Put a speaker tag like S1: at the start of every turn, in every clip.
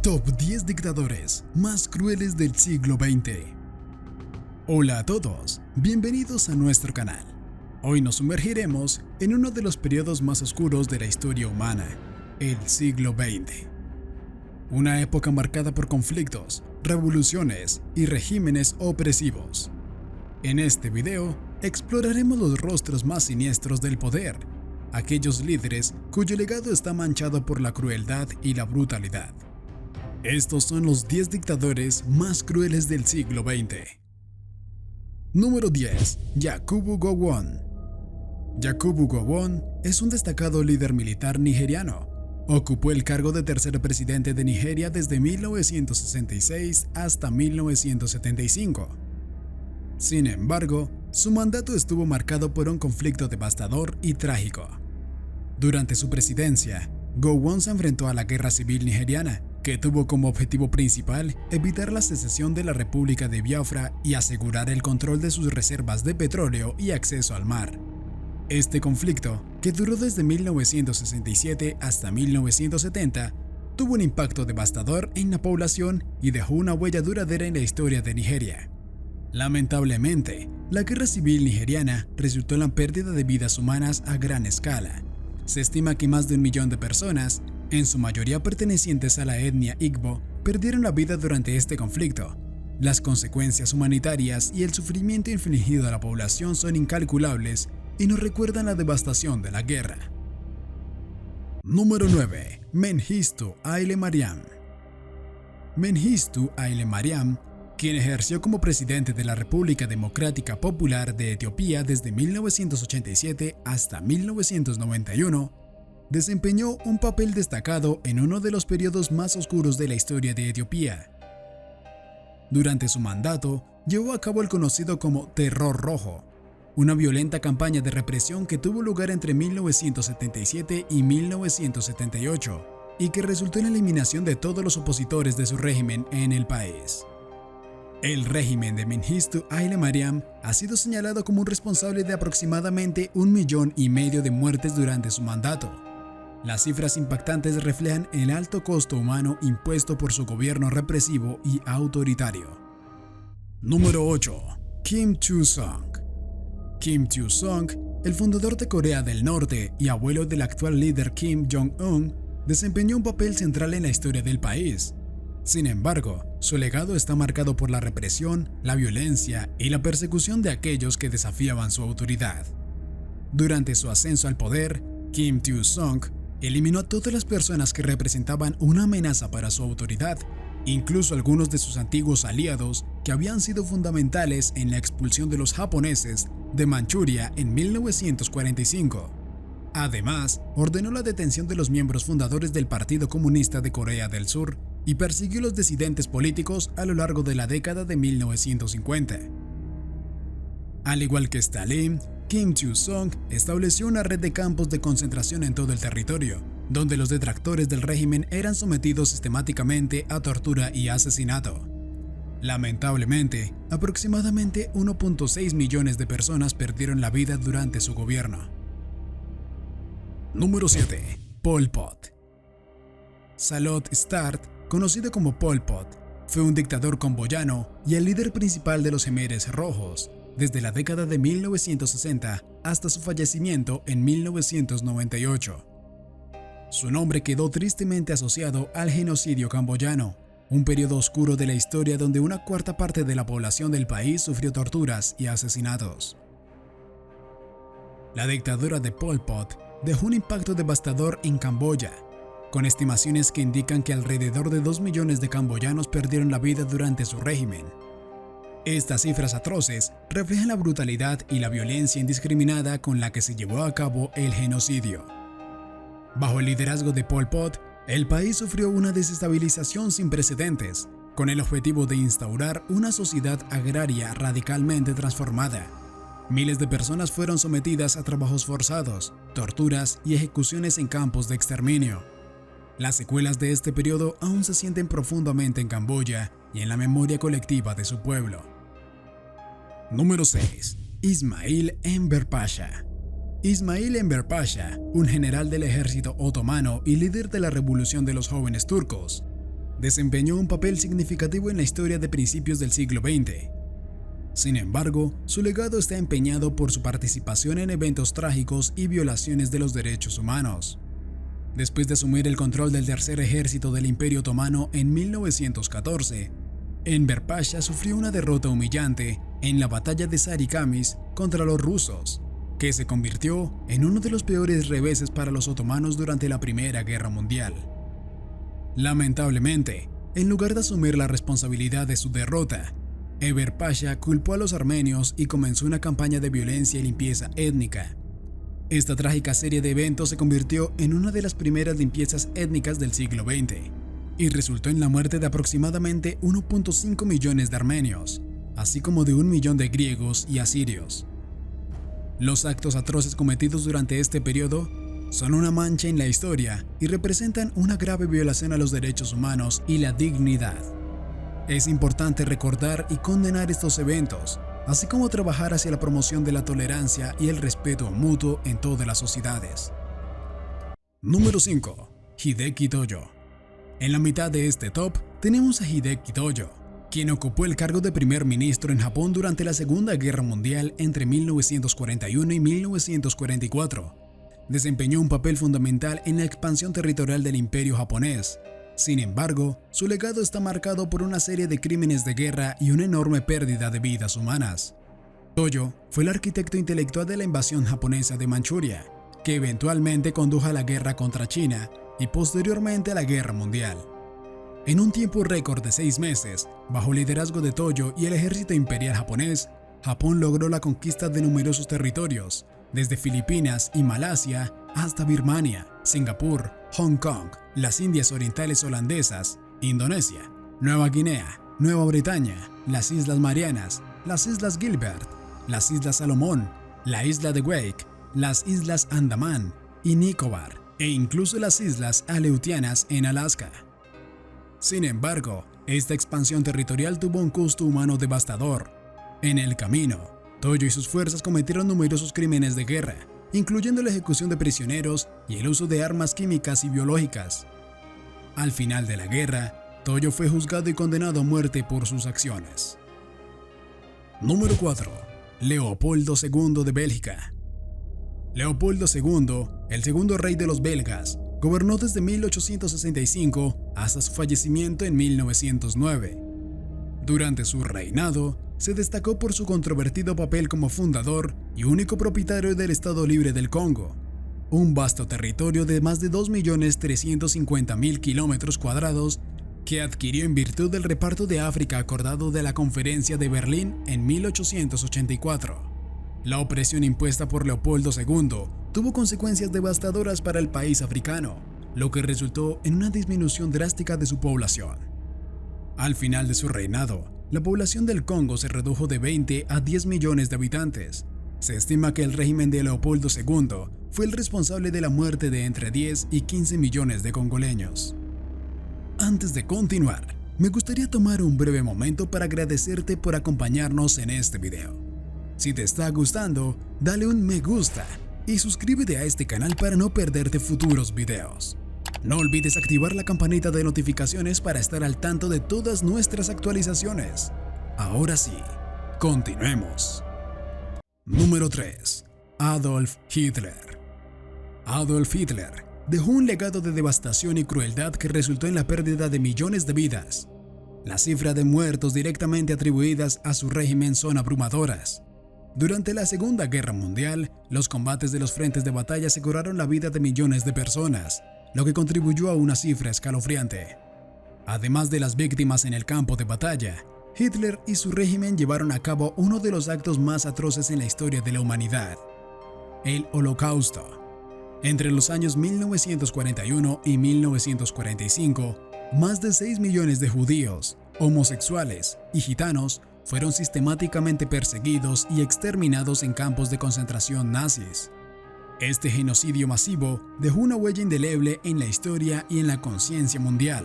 S1: Top 10 dictadores más crueles del siglo XX. Hola a todos, bienvenidos a nuestro canal. Hoy nos sumergiremos en uno de los periodos más oscuros de la historia humana, el siglo XX. Una época marcada por conflictos, revoluciones y regímenes opresivos. En este video exploraremos los rostros más siniestros del poder, aquellos líderes cuyo legado está manchado por la crueldad y la brutalidad. Estos son los 10 dictadores más crueles del siglo XX. Número 10. Yakubu Gowon. Yakubu Gowon es un destacado líder militar nigeriano. Ocupó el cargo de tercer presidente de Nigeria desde 1966 hasta 1975. Sin embargo, su mandato estuvo marcado por un conflicto devastador y trágico. Durante su presidencia, Gowon se enfrentó a la guerra civil nigeriana, que tuvo como objetivo principal evitar la secesión de la República de Biafra y asegurar el control de sus reservas de petróleo y acceso al mar. Este conflicto, que duró desde 1967 hasta 1970, tuvo un impacto devastador en la población y dejó una huella duradera en la historia de Nigeria. Lamentablemente, la guerra civil nigeriana resultó en la pérdida de vidas humanas a gran escala. Se estima que más de 1 millón de personas, en su mayoría pertenecientes a la etnia Igbo, perdieron la vida durante este conflicto. Las consecuencias humanitarias y el sufrimiento infligido a la población son incalculables y nos recuerdan la devastación de la guerra. Número 9. Mengistu Haile Mariam. Mengistu Haile Mariam, quien ejerció como presidente de la República Democrática Popular de Etiopía desde 1987 hasta 1991, desempeñó un papel destacado en uno de los periodos más oscuros de la historia de Etiopía. Durante su mandato, llevó a cabo el conocido como Terror Rojo, una violenta campaña de represión que tuvo lugar entre 1977 y 1978 y que resultó en la eliminación de todos los opositores de su régimen en el país. El régimen de Mengistu Haile Mariam ha sido señalado como un responsable de aproximadamente 1,5 millones de muertes durante su mandato. Las cifras impactantes reflejan el alto costo humano impuesto por su gobierno represivo y autoritario. Número 8. Kim Il-sung. Kim Il-sung, el fundador de Corea del Norte y abuelo del actual líder Kim Jong-un, desempeñó un papel central en la historia del país. Sin embargo, su legado está marcado por la represión, la violencia y la persecución de aquellos que desafiaban su autoridad. Durante su ascenso al poder, Kim Il-sung eliminó a todas las personas que representaban una amenaza para su autoridad, incluso algunos de sus antiguos aliados que habían sido fundamentales en la expulsión de los japoneses de Manchuria en 1945. Además, ordenó la detención de los miembros fundadores del Partido Comunista de Corea del Sur y persiguió a los disidentes políticos a lo largo de la década de 1950. Al igual que Stalin, Kim Il-sung estableció una red de campos de concentración en todo el territorio, donde los detractores del régimen eran sometidos sistemáticamente a tortura y asesinato. Lamentablemente, aproximadamente 1,6 millones de personas perdieron la vida durante su gobierno. Número 7. Pol Pot. Salot Start, conocido como Pol Pot, fue un dictador camboyano y el líder principal de los Khmeres Rojos, desde la década de 1960 hasta su fallecimiento en 1998. Su nombre quedó tristemente asociado al genocidio camboyano, un periodo oscuro de la historia donde una cuarta parte de la población del país sufrió torturas y asesinatos. La dictadura de Pol Pot dejó un impacto devastador en Camboya, con estimaciones que indican que alrededor de 2 millones de camboyanos perdieron la vida durante su régimen. Estas cifras atroces reflejan la brutalidad y la violencia indiscriminada con la que se llevó a cabo el genocidio. Bajo el liderazgo de Pol Pot, el país sufrió una desestabilización sin precedentes, con el objetivo de instaurar una sociedad agraria radicalmente transformada. Miles de personas fueron sometidas a trabajos forzados, torturas y ejecuciones en campos de exterminio. Las secuelas de este periodo aún se sienten profundamente en Camboya y en la memoria colectiva de su pueblo. Número 6. Ismail Enver Pasha. Ismail Enver Pasha, un general del ejército otomano y líder de la revolución de los jóvenes turcos, desempeñó un papel significativo en la historia de principios del siglo XX. Sin embargo, su legado está empeñado por su participación en eventos trágicos y violaciones de los derechos humanos. Después de asumir el control del Tercer Ejército del Imperio Otomano en 1914, Enver Pasha sufrió una derrota humillante en la batalla de Sarıkamış contra los rusos, que se convirtió en uno de los peores reveses para los otomanos durante la Primera Guerra Mundial. Lamentablemente, en lugar de asumir la responsabilidad de su derrota, Enver Pasha culpó a los armenios y comenzó una campaña de violencia y limpieza étnica. Esta trágica serie de eventos se convirtió en una de las primeras limpiezas étnicas del siglo XX y resultó en la muerte de aproximadamente 1.5 millones de armenios, así como de 1 millón de griegos y asirios. Los actos atroces cometidos durante este periodo son una mancha en la historia y representan una grave violación a los derechos humanos y la dignidad. Es importante recordar y condenar estos eventos, así como trabajar hacia la promoción de la tolerancia y el respeto mutuo en todas las sociedades. Número 5. Hideki Tojo. En la mitad de este top tenemos a Hideki Tojo, quien ocupó el cargo de primer ministro en Japón durante la Segunda Guerra Mundial entre 1941 y 1944. Desempeñó un papel fundamental en la expansión territorial del Imperio japonés. Sin embargo, su legado está marcado por una serie de crímenes de guerra y una enorme pérdida de vidas humanas. Tojo fue el arquitecto intelectual de la invasión japonesa de Manchuria, que eventualmente condujo a la guerra contra China y posteriormente a la Guerra Mundial. En un tiempo récord de 6 meses, bajo el liderazgo de Tojo y el ejército imperial japonés, Japón logró la conquista de numerosos territorios, desde Filipinas y Malasia hasta Birmania, Singapur, Hong Kong, las Indias Orientales Holandesas, Indonesia, Nueva Guinea, Nueva Bretaña, las Islas Marianas, las Islas Gilbert, las Islas Salomón, la isla de Wake, las Islas Andamán y Nicobar, e incluso las Islas Aleutianas en Alaska. Sin embargo, esta expansión territorial tuvo un costo humano devastador. En el camino, Tojo y sus fuerzas cometieron numerosos crímenes de guerra, incluyendo la ejecución de prisioneros y el uso de armas químicas y biológicas. Al final de la guerra, Tojo fue juzgado y condenado a muerte por sus acciones. Número 4. Leopoldo II de Bélgica. Leopoldo II, el segundo rey de los belgas, gobernó desde 1865 hasta su fallecimiento en 1909. Durante su reinado, se destacó por su controvertido papel como fundador y único propietario del Estado Libre del Congo, un vasto territorio de más de 2.350.000 kilómetros cuadrados que adquirió en virtud del reparto de África acordado de la Conferencia de Berlín en 1884. La opresión impuesta por Leopoldo II tuvo consecuencias devastadoras para el país africano, lo que resultó en una disminución drástica de su población. Al final de su reinado, la población del Congo se redujo de 20 a 10 millones de habitantes. Se estima que el régimen de Leopoldo II fue el responsable de la muerte de entre 10 y 15 millones de congoleños. Antes de continuar, me gustaría tomar un breve momento para agradecerte por acompañarnos en este video. Si te está gustando, dale un me gusta y suscríbete a este canal para no perderte futuros videos. No olvides activar la campanita de notificaciones para estar al tanto de todas nuestras actualizaciones. Ahora sí, continuemos. Número 3. Adolf Hitler. Adolf Hitler dejó un legado de devastación y crueldad que resultó en la pérdida de millones de vidas. La cifra de muertos directamente atribuidas a su régimen son abrumadoras. Durante la Segunda Guerra Mundial, los combates de los frentes de batalla se cobraron la vida de millones de personas, lo que contribuyó a una cifra escalofriante. Además de las víctimas en el campo de batalla, Hitler y su régimen llevaron a cabo uno de los actos más atroces en la historia de la humanidad: el Holocausto. Entre los años 1941 y 1945, más de 6 millones de judíos, homosexuales y gitanos fueron sistemáticamente perseguidos y exterminados en campos de concentración nazis. Este genocidio masivo dejó una huella indeleble en la historia y en la conciencia mundial.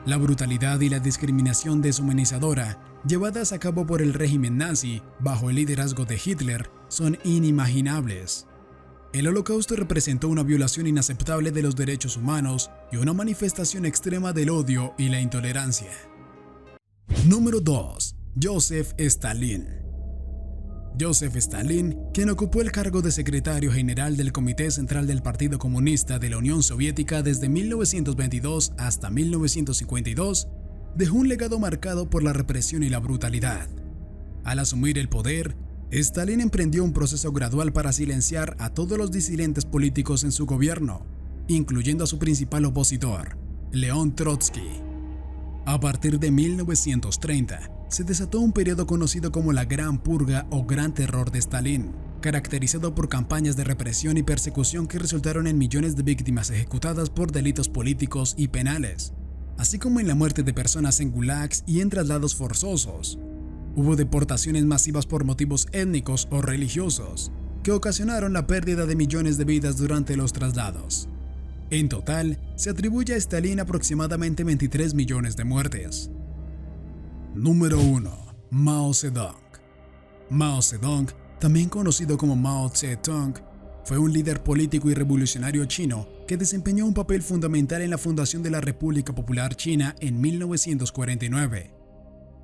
S1: La brutalidad y la discriminación deshumanizadora llevadas a cabo por el régimen nazi bajo el liderazgo de Hitler son inimaginables. El Holocausto representó una violación inaceptable de los derechos humanos y una manifestación extrema del odio y la intolerancia. Número 2. Joseph Stalin. Joseph Stalin, quien ocupó el cargo de secretario general del Comité Central del Partido Comunista de la Unión Soviética desde 1922 hasta 1952, dejó un legado marcado por la represión y la brutalidad. Al asumir el poder, Stalin emprendió un proceso gradual para silenciar a todos los disidentes políticos en su gobierno, incluyendo a su principal opositor, León Trotsky. A partir de 1930, se desató un periodo conocido como la Gran Purga o Gran Terror de Stalin, caracterizado por campañas de represión y persecución que resultaron en millones de víctimas ejecutadas por delitos políticos y penales, así como en la muerte de personas en gulags y en traslados forzosos. Hubo deportaciones masivas por motivos étnicos o religiosos, que ocasionaron la pérdida de millones de vidas durante los traslados. En total, se atribuye a Stalin aproximadamente 23 millones de muertes. Número 1. Mao Zedong. Mao Zedong, también conocido como Mao Zedong, fue un líder político y revolucionario chino que desempeñó un papel fundamental en la fundación de la República Popular China en 1949.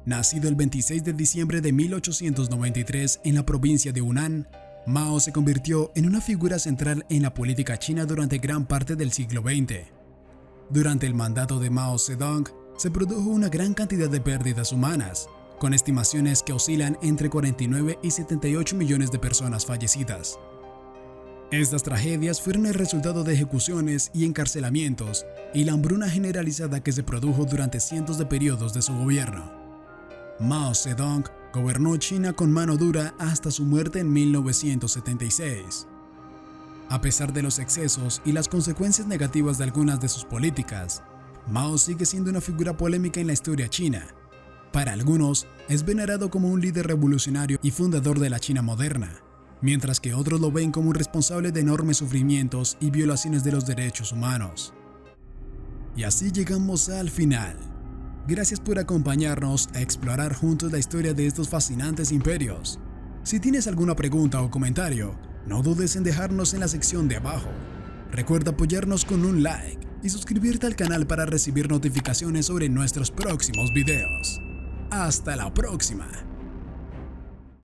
S1: Nacido el 26 de diciembre de 1893 en la provincia de Hunan, Mao se convirtió en una figura central en la política china durante gran parte del siglo XX. Durante el mandato de Mao Zedong, se produjo una gran cantidad de pérdidas humanas, con estimaciones que oscilan entre 49 y 78 millones de personas fallecidas. Estas tragedias fueron el resultado de ejecuciones y encarcelamientos y la hambruna generalizada que se produjo durante cientos de periodos de su gobierno. Mao Zedong gobernó China con mano dura hasta su muerte en 1976. A pesar de los excesos y las consecuencias negativas de algunas de sus políticas, Mao sigue siendo una figura polémica en la historia china. Para algunos, es venerado como un líder revolucionario y fundador de la China moderna, mientras que otros lo ven como un responsable de enormes sufrimientos y violaciones de los derechos humanos. Y así llegamos al final. Gracias por acompañarnos a explorar juntos la historia de estos fascinantes imperios. Si tienes alguna pregunta o comentario, no dudes en dejarnos en la sección de abajo. Recuerda apoyarnos con un like y suscribirte al canal para recibir notificaciones sobre nuestros próximos videos. ¡Hasta la próxima!